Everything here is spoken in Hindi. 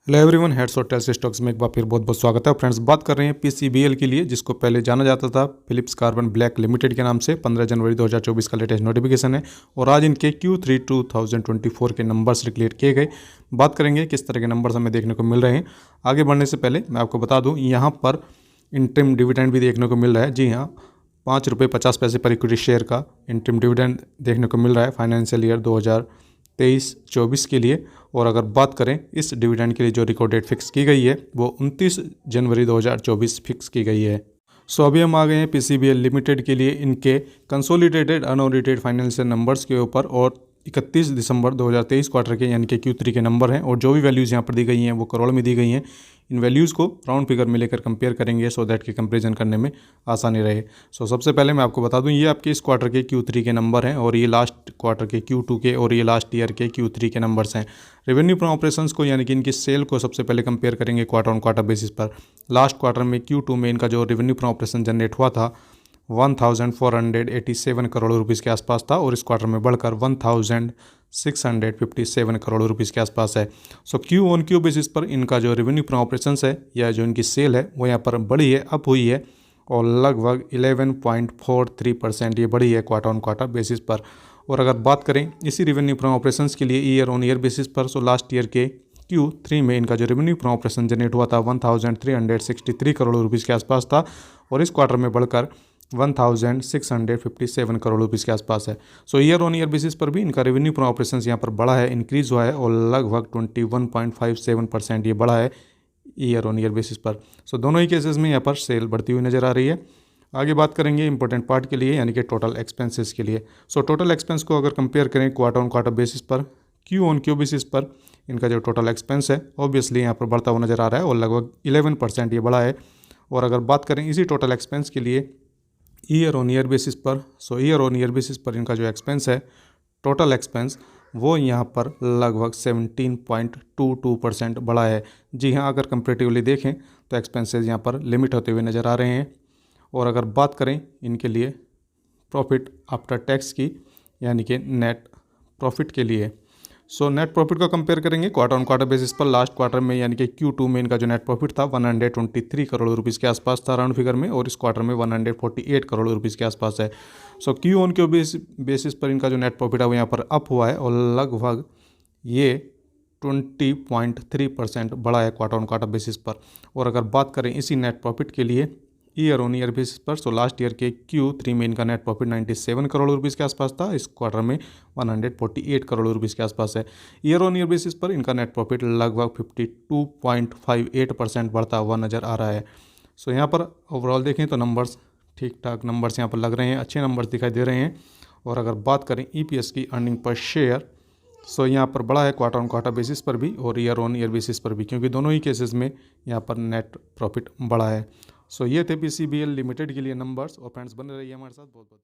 हेलो एवरीवन, हेड्स और टेल्स स्टॉक्स में एक बार फिर बहुत बहुत स्वागत है। फ्रेंड्स, बात कर रहे हैं पीसीबीएल के लिए, जिसको पहले जाना जाता था फिलिप्स कार्बन ब्लैक लिमिटेड के नाम से। 15 जनवरी 2024 का लेटेस्ट नोटिफिकेशन है और आज इनके Q3 2024 के नंबर्स डिक्लेयर किए गए। बात करेंगे किस तरह के नंबर्स हमें देखने को मिल रहे हैं। आगे बढ़ने से पहले मैं आपको बता दूँ, यहाँ पर इंटरिम डिविडेंड भी देखने को मिल रहा है। जी हाँ, 5 रुपये 50 पैसे पर इक्विटी शेयर का इंटरिम डिविडेंड देखने को मिल रहा है फाइनेंशियल ईयर 2023-24 के लिए। और अगर बात करें इस डिविडेंड के लिए जो रिकॉर्ड डेट फिक्स की गई है वो 29 जनवरी 2024 फिक्स की गई है। सो अभी हम आ गए हैं पीसीबीएल लिमिटेड के लिए इनके कंसोलिडेटेड अनऑडिटेड फाइनेंशियल नंबर्स के ऊपर। और 31 दिसंबर 2023 क्वार्टर के यानी कि Q3 के नंबर हैं और जो भी वैल्यूज़ यहाँ पर दी गई हैं वो करोड़ में दी गई हैं। इन वैल्यूज़ को राउंड फिगर में लेकर कंपेयर करेंगे सो दैट कि कंपेरिजन करने में आसानी रहे। सो सबसे पहले मैं आपको बता दूं, ये आपके इस क्वार्टर के Q3 के नंबर हैं और ये लास्ट क्वार्टर के Q2 के और ये लास्ट ईयर के Q3 के नंबर्स हैं। रेवेन्यू फ्रॉम ऑपरेशंस को यानी कि इनकी सेल को सबसे पहले कंपेयर करेंगे क्वार्टर ऑन क्वार्टर बेसिस पर। लास्ट क्वार्टर में Q2 में इनका जो रेवेन्यू फ्रॉम ऑपरेशन जनरेट हुआ था 1487 करोड़ रुपीज़ के आसपास था और इस क्वार्टर में बढ़कर 1657 करोड़ रुपीज़ के आसपास है। सो क्यू ऑन क्यू बेसिस पर इनका जो रेवेन्यू फ्रॉम ऑपरेशंस है या जो इनकी सेल है वो यहाँ पर बढ़ी है, अप हुई है और लगभग 11.43% ये बढ़ी है क्वार्टर ऑन क्वार्टर बेसिस पर। और अगर बात करें इसी रेवेन्यू फ्रॉम ऑपरेशंस के लिए ईयर ऑन ईयर बेसिस पर, सो लास्ट ईयर के Q3 में इनका जो रेवेन्यू फ्रॉम ऑपरेशन जनरेट हुआ था 1363 करोड़ रुपीज़ के आसपास था और इस क्वार्टर में बढ़कर 1657 करोड़ रुपीज़ के आसपास है। सो ईयर ऑन ईयर बेसिस पर भी इनका रेवेन्यू फ्रॉम ऑपरेशंस यहाँ पर बढ़ा है, इंक्रीज हुआ है और लगभग 21.57% ये बढ़ा है ईयर ऑन ईयर बेसिस पर। सो दोनों ही केसेस में यहाँ पर सेल बढ़ती हुई नज़र आ रही है। आगे बात करेंगे इंपॉर्टेंट पार्ट के लिए यानी कि टोटल एक्सपेंसेस के लिए। सो टोटल एक्सपेंस को अगर कंपेयर करें क्वार्टर ऑन क्वार्टर बेसिस पर, क्यू ऑन क्यू बेसिस पर इनका जो टोटल एक्सपेंस है ऑब्वियसली यहाँ पर बढ़ता हुआ नज़र आ रहा है और लगभग 11% ये बढ़ा है। और अगर बात करें इसी टोटल एक्सपेंस के लिए ईयर ऑन ईयर बेसिस पर, सो ईयर ऑन ईयर बेसिस पर इनका जो एक्सपेंस है टोटल एक्सपेंस वो यहाँ पर लगभग 17.22% बढ़ा है। जी हाँ, अगर कंपेरेटिवली देखें तो एक्सपेंसेस यहाँ पर लिमिट होते हुए नज़र आ रहे हैं। और अगर बात करें इनके लिए प्रॉफिट आफ्टर टैक्स की यानी कि नेट प्रॉफिट के लिए, सो नेट प्रॉफिट को कंपेयर करेंगे क्वार्टर ऑन क्वार्टर बेसिस पर। लास्ट क्वार्टर में यानी कि Q2 में इनका जो नेट प्रॉफिट था 123 करोड़ रुपीज़ के आसपास था राउंड फिगर में और इस क्वार्टर में 148 करोड़ रुपीज़ के आसपास है। सो क्यू ऑन क्यू बेसिस पर इनका जो नेट प्रॉफिट है वो यहाँ पर अप हुआ है और लगभग ये 20.3% बढ़ा है क्वार्टर ऑन क्वार्टर बेसिस पर। और अगर बात करें इसी नेट प्रॉफिट के लिए ईयर ऑन ईयर बेसिस पर, सो लास्ट ईयर के Q3 में इनका नेट प्रॉफिट 97 करोड़ रुपीज़ के आसपास था, इस क्वार्टर में 148 करोड़ रुपीज़ के आसपास है। ईयर ऑन ईयर बेसिस पर इनका नेट प्रॉफिट लगभग 52.58% बढ़ता हुआ नज़र आ रहा है। सो यहाँ पर ओवरऑल देखें तो नंबर्स ठीक ठाक नंबर्स यहाँ पर लग रहे हैं, अच्छे नंबर्स दिखाई दे रहे हैं। और अगर बात करें EPS की अर्निंग पर शेयर, सो यहाँ पर बड़ा है क्वार्टर ऑन क्वार्टर बेसिस पर भी और ईयर ऑन ईयर बेसिस पर भी, क्योंकि दोनों ही केसेस में यहाँ पर नेट प्रॉफिट बढ़ा है। सो ये थे पीसीबीएल लिमिटेड के लिए नंबर्स। और फ्रेंड्स बने रहिए हमारे साथ, बहुत बहुत।